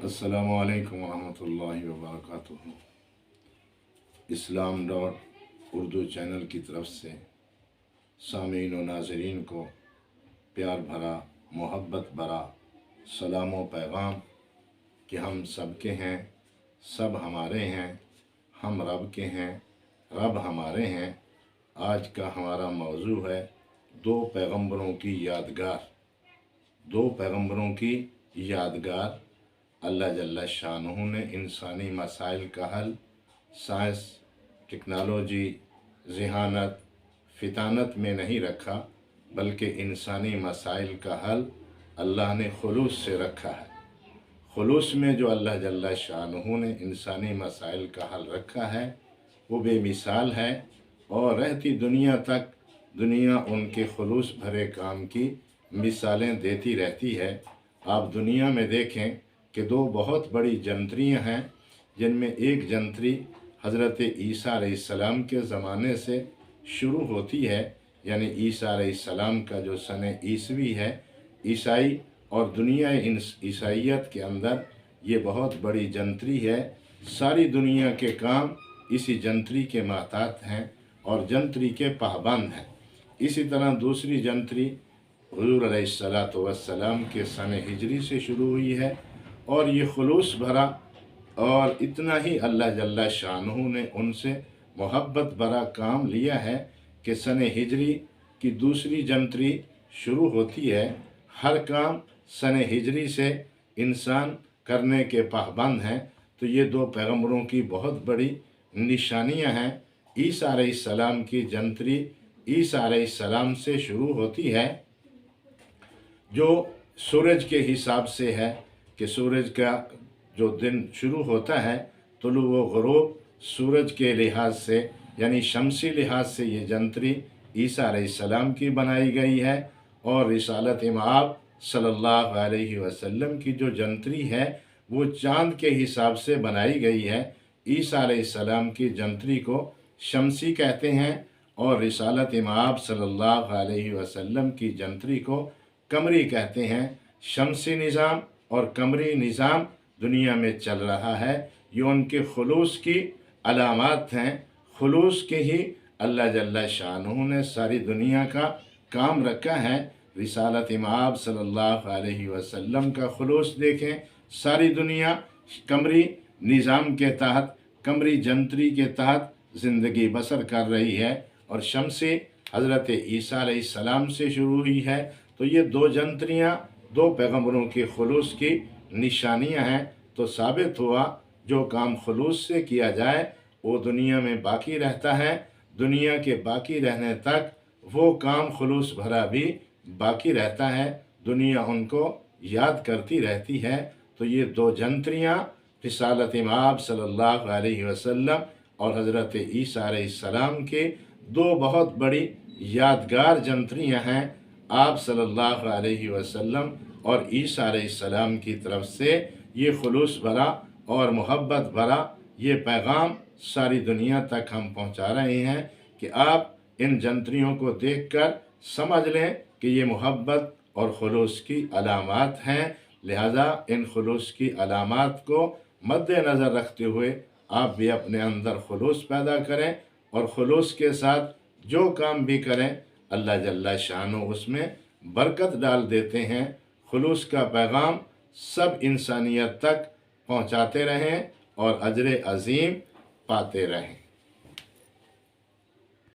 अस्सलामु अलैकुम वरहमतुल्लाहि वबरकातुहू। इस्लाम.उर्दू चैनल की तरफ से सामीन व नाज़रीन को प्यार भरा मोहब्बत भरा सलाम व पैगाम कि हम सब के हैं, सब हमारे हैं, हम रब के हैं, रब हमारे हैं। आज का हमारा मौजू है दो पैगंबरों की यादगार। दो पैगंबरों की यादगार। अल्लाह जल्ला शानहू ने इंसानी मसाइल का हल साइंस, टेक्नोलॉजी, ज़हानत, फितानत में नहीं रखा, बल्कि इंसानी मसाइल का हल अल्लाह ने खुलूस से रखा है। खुलूस में जो अल्लाह जल्ला शानहू ने इंसानी मसाइल का हल रखा है वो बेमिसाल है, और रहती दुनिया तक दुनिया उनके खुलूस भरे काम की मिसालें देती रहती है। आप दुनिया में देखें कि दो बहुत बड़ी जंत्रियाँ हैं, जिनमें एक जंत्री हज़रत ईसा अलैहिस्सलाम के ज़माने से शुरू होती है, यानी ईसा अलैहिस्सलाम का जो सन ईसवी है ईसाई, और दुनिया ईसाइयत के अंदर ये बहुत बड़ी जंत्री है। सारी दुनिया के काम इसी जंत्री के महतात हैं और जंत्री के पाबंद हैं। इसी तरह दूसरी जंत्री हुज़ूर अलैहिस्सलातु वस्सलाम के सन हिजरी से शुरू हुई है, और ये खुलूस भरा और इतना ही अल्लाह जल्ला शानहू ने उनसे मोहब्बत भरा काम लिया है कि सन हिजरी की दूसरी जंत्री शुरू होती है। हर काम सन हिजरी से इंसान करने के पाबंद हैं। तो ये दो पैगंबरों की बहुत बड़ी निशानियां हैं। ईसा अलैहिस्सलाम की जंत्री ईसा अलैहिस्सलाम से शुरू होती है, जो सूरज के हिसाब से है कि सूरज का जो दिन शुरू होता है तुलू व ग़ुरूब, सूरज के लिहाज से यानी शमसी लिहाज से ये जंत्री ईसा अलैहिस्सलाम की बनाई गई है। और रिसालत इमाम सल्लल्लाहु अलैहि वसल्लम की जो जंत्री है वो चाँद के हिसाब से बनाई गई है। ईसा अलैहिस्सलाम की जंत्री को शमसी कहते हैं, और रिसालत इमाम सल्लल्लाहु अलैहि वसल्लम की जंत्री को कमरी कहते हैं। शमसी निज़ाम और कमरी निज़ाम दुनिया में चल रहा है। ये उनके खुलूस की अलामात हैं। खुलूस के ही अल्लाह जल्ला शानहू ने सारी दुनिया का काम रखा है। रिसालत इमाम सल्लल्लाहु अलैहि वसल्लम का खुलूस देखें, सारी दुनिया कमरी निज़ाम के तहत, कमरी जंत्री के तहत ज़िंदगी बसर कर रही है, और शमसी हज़रत ईसा अलैहिस्सलाम से शुरू हुई है। तो ये दो जंत्रियाँ दो पैगंबरों के खुलूस की निशानियाँ हैं। तो साबित हुआ जो काम खुलूस से किया जाए वो दुनिया में बाकी रहता है, दुनिया के बाकी रहने तक वो काम खुलूस भरा भी बाकी रहता है, दुनिया उनको याद करती रहती है। तो ये दो जंत्रियाँ रिसालत इमाम सल्लल्लाहु अलैहि वसल्लम और हज़रत ईसा अलैहिस्सलाम के दो बहुत बड़ी यादगार जंत्रियाँ हैं। आप सल्लल्लाहु अलैहि वसल्लम और ईसा अलैहिस्सलाम की तरफ से ये खुलूस भरा और मोहब्बत भरा ये पैगाम सारी दुनिया तक हम पहुंचा रहे हैं कि आप इन जंत्रियों को देखकर समझ लें कि ये मोहब्बत और खुलूस की अलामात हैं। लिहाजा इन खुलूस की अलामात को मद्देनज़र रखते हुए आप भी अपने अंदर खुलूस पैदा करें, और खुलूस के साथ जो काम भी करें अल्लाह जल्ला शानो उसमें बरकत डाल देते हैं। खुलूस का पैगाम सब इंसानियत तक पहुँचाते रहें और अजर अज़ीम पाते रहें।